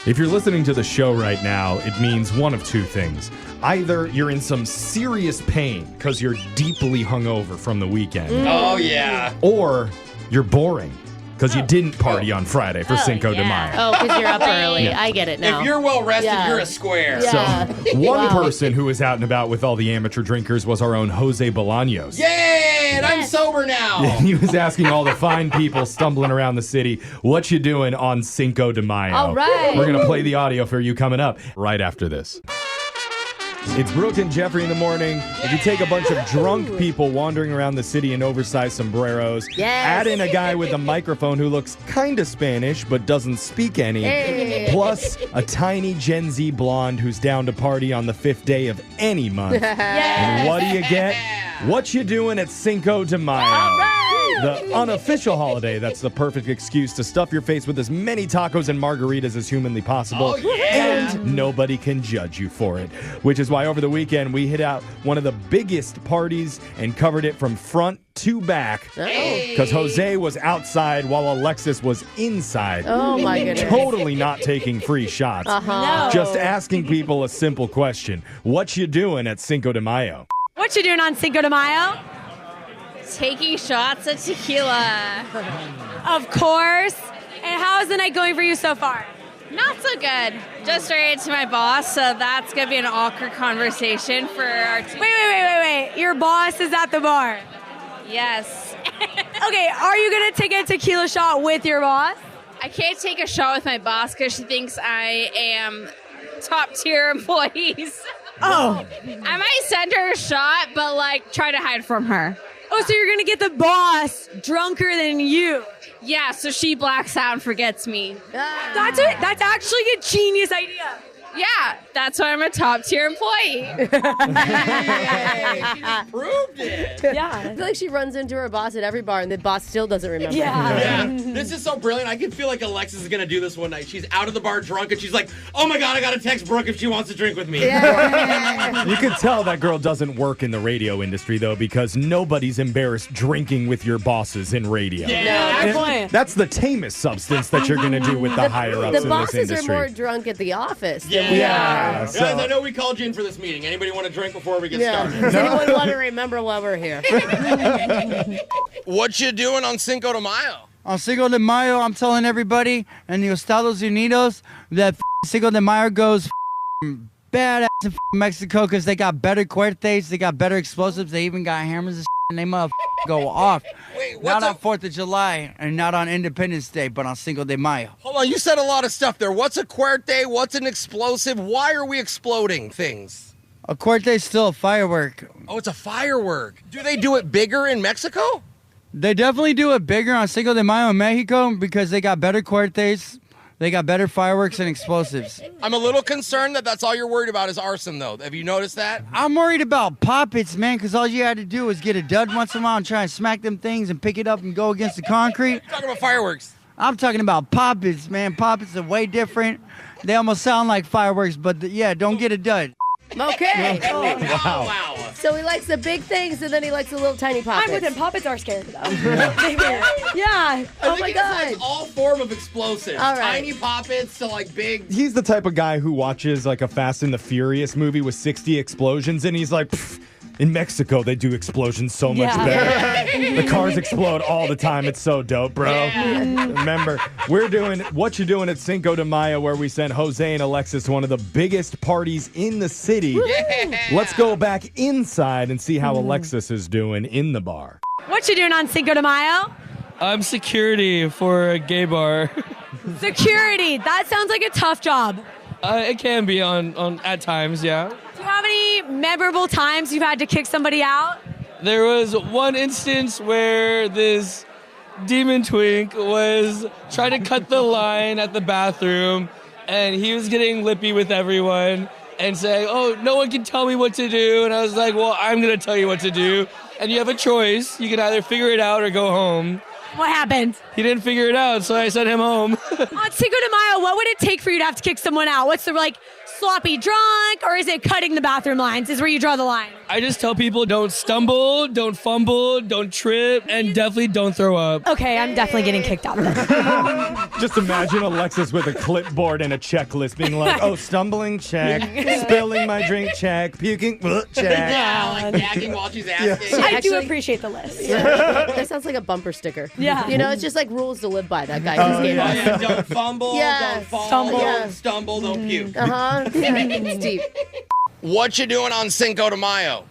If you're listening to the show right now, it means one of two things. Either you're in some serious pain because you're deeply hungover from the weekend. Oh, yeah. Or you're boring because you didn't party on Friday for Cinco de Mayo. Oh, because you're up early. I get it now. If you're well rested, you're a square. Yeah. So one person who was out and about with all the amateur drinkers was our own Jose Bolaños. Yay! And I'm sober now. He was asking all the fine people stumbling around the city, what you doing on Cinco de Mayo? All right. We're going to play the audio for you coming up right after this. It's Brooke and Jeffrey in the morning. If you take a bunch of drunk people wandering around the city in oversized sombreros, add in a guy with a microphone who looks kind of Spanish but doesn't speak any, plus a tiny Gen Z blonde who's down to party on the 5th day of any month. And what do you get? What you doing at Cinco de Mayo? The unofficial holiday that's the perfect excuse to stuff your face with as many tacos and margaritas as humanly possible. And nobody can judge you for it. Which is why over the weekend we hit out one of the biggest parties and covered it from front to back. Because Jose was outside while Alexis was inside. Oh my goodness. Totally not taking free shots. No. Just asking people a simple question. What you doing at Cinco de Mayo? What you doing on Cinco de Mayo? Taking shots of tequila. Of course. And how is the night going for you so far? Not so good. Just ran into my boss, so that's going to be an awkward conversation for our team. Wait. Your boss is at the bar. Yes. Okay, are you going to take a tequila shot with your boss? I can't take a shot with my boss because she thinks I am top tier employees. Oh. I might send her a shot, but try to hide from her. Oh, so you're going to get the boss drunker than you. Yeah, so she blacks out and forgets me. That's it. That's actually a genius idea. Yeah, that's why I'm a top tier employee. She proved it. Yeah. I feel like she runs into her boss at every bar and the boss still doesn't remember. Yeah. This is so brilliant. I can feel like Alexis is going to do this one night. She's out of the bar drunk and she's like, oh my God, I got to text Brooke if she wants to drink with me. Yeah. You could tell that girl doesn't work in the radio industry, though, because nobody's embarrassed drinking with your bosses in radio. Yeah. Good point. That's the tamest substance that you're going to do with the higher-ups The in this bosses are industry. more drunk at the office than we Yeah. are. Guys, I know we called you in for this meeting. Anybody want to drink before we get started? Does anyone want to remember why we're here? What you doing on Cinco de Mayo? On Cinco de Mayo, I'm telling everybody in the Estados Unidos that Cinco de Mayo goes badass in Mexico because they got better cuertes, they got better explosives, they even got hammers and they go off. Wait, not on 4th of July and not on Independence Day, but on Cinco de Mayo. Hold on, you said a lot of stuff there. What's a cuerte? What's an explosive? Why are we exploding things? A cuerte is still a firework. Oh, it's a firework. Do they do it bigger in Mexico? They definitely do it bigger on Cinco de Mayo in Mexico because they got better cuertes. They got better fireworks and explosives. I'm a little concerned that that's all you're worried about is arson, though. Have you noticed that? I'm worried about poppets, man, because all you had to do was get a dud once in a while and try and smack them things and pick it up and go against the concrete. Talking about fireworks. I'm talking about poppets, man. Poppets are way different. They almost sound like fireworks, but yeah, don't get a dud. Okay. Wow. So he likes the big things, and then he likes the little tiny poppets. I'm with him. Poppets are scary, though. Yeah. I Oh think my it's God. like all form of explosives. All right. Tiny poppets to like big. He's the type of guy who watches like a Fast and the Furious movie with 60 explosions, and he's like, "Pfft, in Mexico, they do explosions so much better. The cars explode all the time. It's so dope, bro." Remember, we're doing What You Doing at Cinco de Mayo, where we sent Jose and Alexis to one of the biggest parties in the city. Yeah. Let's go back inside and see how Alexis is doing in the bar. What you doing on Cinco de Mayo? I'm security for a gay bar. Security. That sounds like a tough job. It can be on at times, yeah. Do you have any memorable times you've had to kick somebody out? There was one instance where this demon twink was trying to cut the line at the bathroom, and he was getting lippy with everyone and saying, "Oh, no one can tell me what to do." And I was like, "Well, I'm going to tell you what to do. And you have a choice. You can either figure it out or go home." What happened? He didn't figure it out, so I sent him home. On Cinco de Mayo, what would it take for you to have to kick someone out? What's the, sloppy drunk, or is it cutting the bathroom lines is where you draw the line? I just tell people don't stumble, don't fumble, don't trip, and definitely don't throw up. Okay, I'm definitely getting kicked out. Just imagine Alexis with a clipboard and a checklist being like, "Oh, stumbling, check. Spilling my drink, check. Puking, check." Yeah, like gagging while she's asking. I do appreciate the list. That sounds like a bumper sticker. Yeah. You know, it's just like rules to live by that guy just gave us. Yeah, don't fumble, Yeah. don't fall, Stumble. don't stumble, don't puke. Uh-huh. It's deep. What you doing on Cinco de Mayo?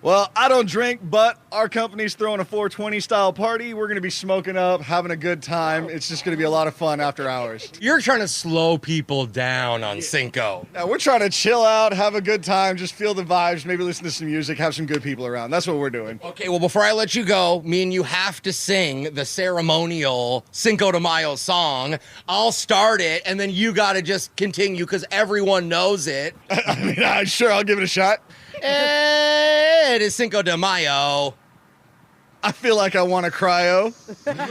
Well, I don't drink, but our company's throwing a 420 style party. We're going to be smoking up, having a good time. It's just going to be a lot of fun after hours. You're trying to slow people down on Cinco. Yeah, we're trying to chill out, have a good time, just feel the vibes, maybe listen to some music, have some good people around. That's what we're doing. Okay, well, before I let you go, me and you have to sing the ceremonial Cinco de Mayo song. I'll start it, and then you got to just continue because everyone knows it. I mean, sure, I'll give it a shot. It is Cinco de Mayo. I feel like I want to cryo.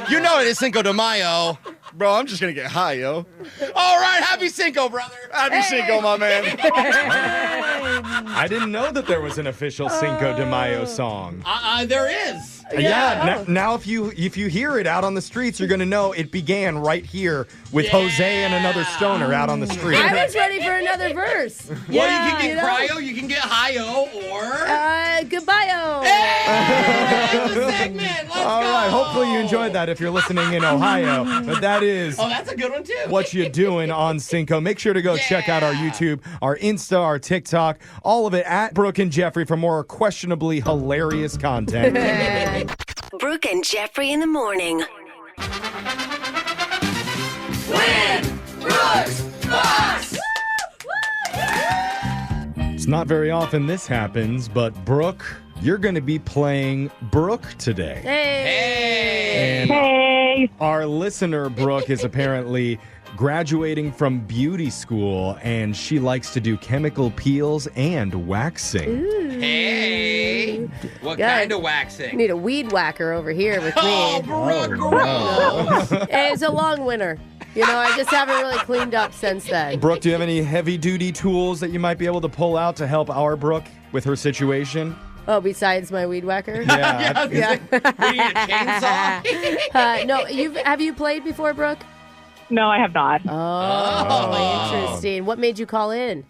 You know it is Cinco de Mayo. Bro, I'm just going to get high, yo. All right, happy Cinco, brother. Happy Cinco, my man. I didn't know that there was an official Cinco de Mayo song. There is. Yeah. Now if you hear it out on the streets, you're going to know it began right here with Jose and another stoner out on the street. I was ready for another verse. Well, you can get cryo, you can get hi-yo, or... Goodbye-o. Hey, it's a segment. Let's All go. right, hopefully you enjoyed that if you're listening in Ohio. But that is Oh, that's a good one, too. What You Doing on Cinco. Make sure to go check out our YouTube, our Insta, our TikTok, all of it at Brooke and Jeffrey for more questionably hilarious content. Brooke and Jeffrey in the morning. Win, Brooks, Boss. It's not very often this happens, but Brooke, you're going to be playing Brooke today. Hey. And our listener, Brooke, is apparently graduating from beauty school, and she likes to do chemical peels and waxing. Ooh. Hey. What Good. kind of waxing? You need a weed whacker over here with me. Oh, Brooke, gross. Hey, it's a long winter. You know, I just haven't really cleaned up since then. Brooke, do you have any heavy-duty tools that you might be able to pull out to help our Brooke with her situation? Oh, besides my weed whacker? Yeah. What do you need, a chainsaw? No, have you played before, Brooke? No, I have not. Oh, interesting. What made you call in?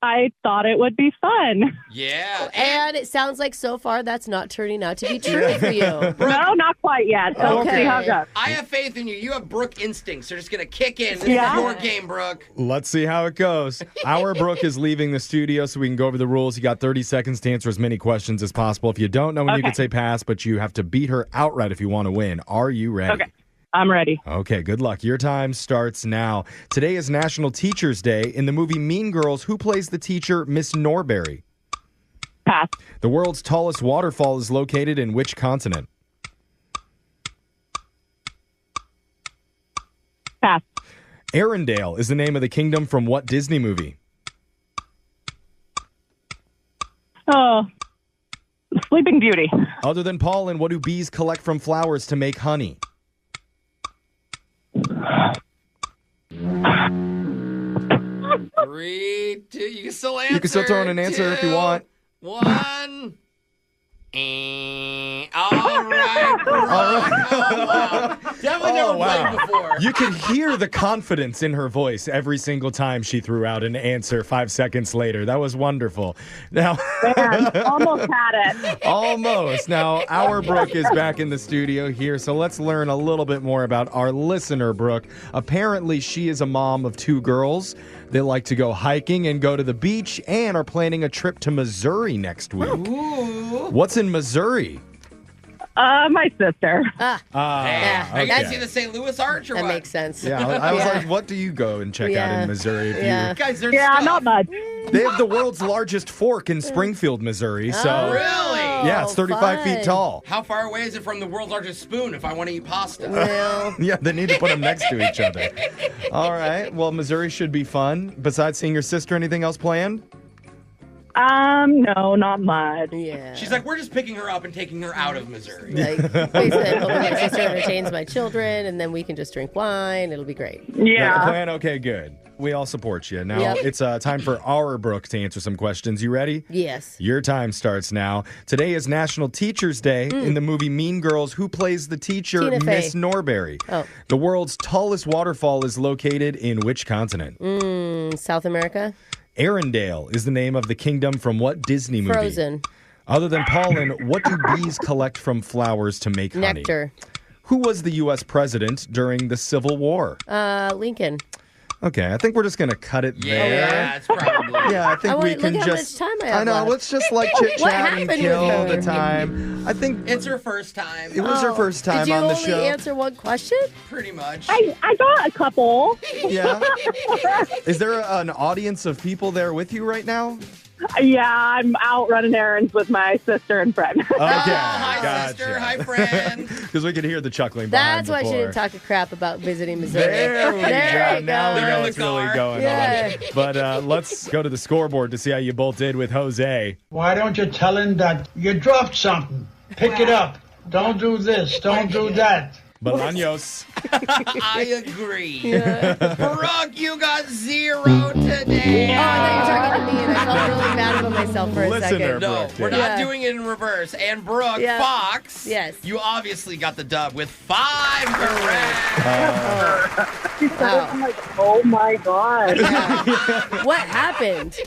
I thought it would be fun. Yeah. And it sounds like so far that's not turning out to be true for you. No, not quite yet. So we'll see how it goes. I have faith in you. You have Brooke instincts. They're just going to kick in. This is your game, Brooke. Let's see how it goes. Our Brooke is leaving the studio so we can go over the rules. You got 30 seconds to answer as many questions as possible. If you don't know when you can say pass, but you have to beat her outright if you want to win. Are you ready? Okay. I'm ready. Okay, good luck. Your time starts now. Today is National Teachers Day. In the movie Mean Girls, who plays the teacher, Miss Norberry? Pass. The world's tallest waterfall is located in which continent? Arendelle is the name of the kingdom from what Disney movie? Oh, Sleeping Beauty. Other than pollen, what do bees collect from flowers to make honey? 3, 2. You can still answer. You can still throw in an answer if you want. 1. All right. Oh, wow. Definitely never played before. You could hear the confidence in her voice every single time she threw out an answer 5 seconds later. That was wonderful. Now, Man, almost had it. Almost. Now, our Brooke is back in the studio here, so let's learn a little bit more about our listener, Brooke. Apparently, she is a mom of 2 girls. They like to go hiking and go to the beach and are planning a trip to Missouri next week. Ooh. What's in Missouri? My sister. Are you going to see okay. the St. Louis Arch or That what? makes sense. Yeah, I was like, what do you go and check out in Missouri? If Yeah. Guys, there's Yeah, stuff. not much. They have the world's largest fork in Springfield, Missouri. So Really? yeah, it's 35 feet tall. How far away is it from the world's largest spoon if I want to eat pasta? Well, Yeah, they need to put them next to each other. All right. Well, Missouri should be fun. Besides seeing your sister, anything else planned? No, not much. yeah. She's like, we're just picking her up and taking her out of Missouri. Like, basically, I'm hoping my sister entertains my children, and then we can just drink wine. It'll be great. Yeah. The plan? Okay, good. We all support you. Now, Yep. it's time for our Brooke to answer some questions. You ready? Yes. Your time starts now. Today is National Teachers Day. In the movie Mean Girls, who plays the teacher? Tina Fey. Miss Norberry. Oh. The world's tallest waterfall is located in which continent? South America? Arendelle is the name of the kingdom from what Disney movie? Frozen. Other than pollen, what do bees collect from flowers to make honey? Nectar. Who was the U.S. president during the Civil War? Lincoln. Okay, I think we're just going to cut it there. Yeah, it's probably. Yeah, I think we can look just. how much time I have know. left. Let's just like chit What chat and happened kill with her? the time. I think It's her first time. it was her first time Did you on the only show. answer one question? Pretty much. I got a couple. Yeah. Is there an audience of people there with you right now? Yeah, I'm out running errands with my sister and friend. Okay, Hi, gotcha. sister. Hi, friend. Because we could hear the chuckling. That's behind why she before. didn't talk a crap about visiting Missouri. There we There go. you Now we go. know in what's the really car. going Yeah. on. But let's go to the scoreboard to see how you both did with Jose. Why don't you tell him that you dropped something? Pick it up. Don't do this. Don't do that. Bolaños. I agree. Brooke, you got 0 today. Oh, I thought you were talking to me, and I felt really bad about myself for a Listener, second. No, Brooke we're did. not doing it in reverse. And Brooke, Yeah. Fox, Yes. you obviously got the dub with 5 correct. Wow. I'm like, oh my God. What happened?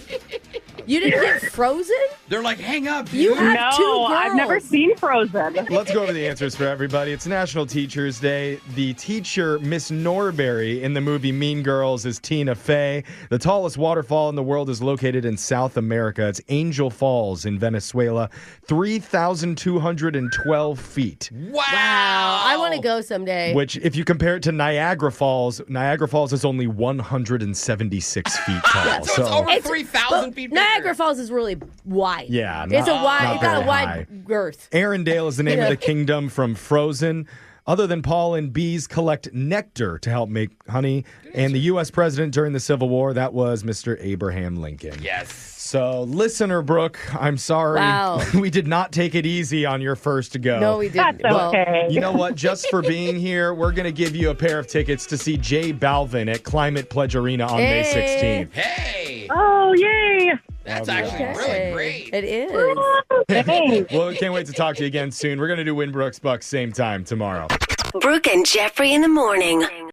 You didn't get frozen? They're like, hang up, dude. You have 2 No, girls. I've never seen Frozen. Let's go over the answers for everybody. It's National Teachers Day. The teacher, Miss Norberry, in the movie Mean Girls is Tina Fey. The tallest waterfall in the world is located in South America. It's Angel Falls in Venezuela, 3,212 feet. Wow. I want to go someday. Which, if you compare it to Niagara Falls is only 176 feet tall. So it's over 3,000 feet bigger. Niagara Falls is really wide. Yeah, It's a wide. not It's got a very wide high. girth. Arendelle is the name of the kingdom from Frozen. Other than pollen, bees collect nectar to help make honey. And the U.S. president during the Civil War, that was Mr. Abraham Lincoln. Yes. So, listener Brooke, I'm sorry. Wow. We did not take it easy on your first go. No, we didn't. That's okay. You know what? Just for being here, we're going to give you a pair of tickets to see J Balvin at Climate Pledge Arena on May Hey. 16th. Hey. Oh, yay. That's Okay. actually really great. It is. Thanks. Well, we can't wait to talk to you again soon. We're going to do Win Brooks Bucks same time tomorrow. Brooke and Jeffrey in the morning.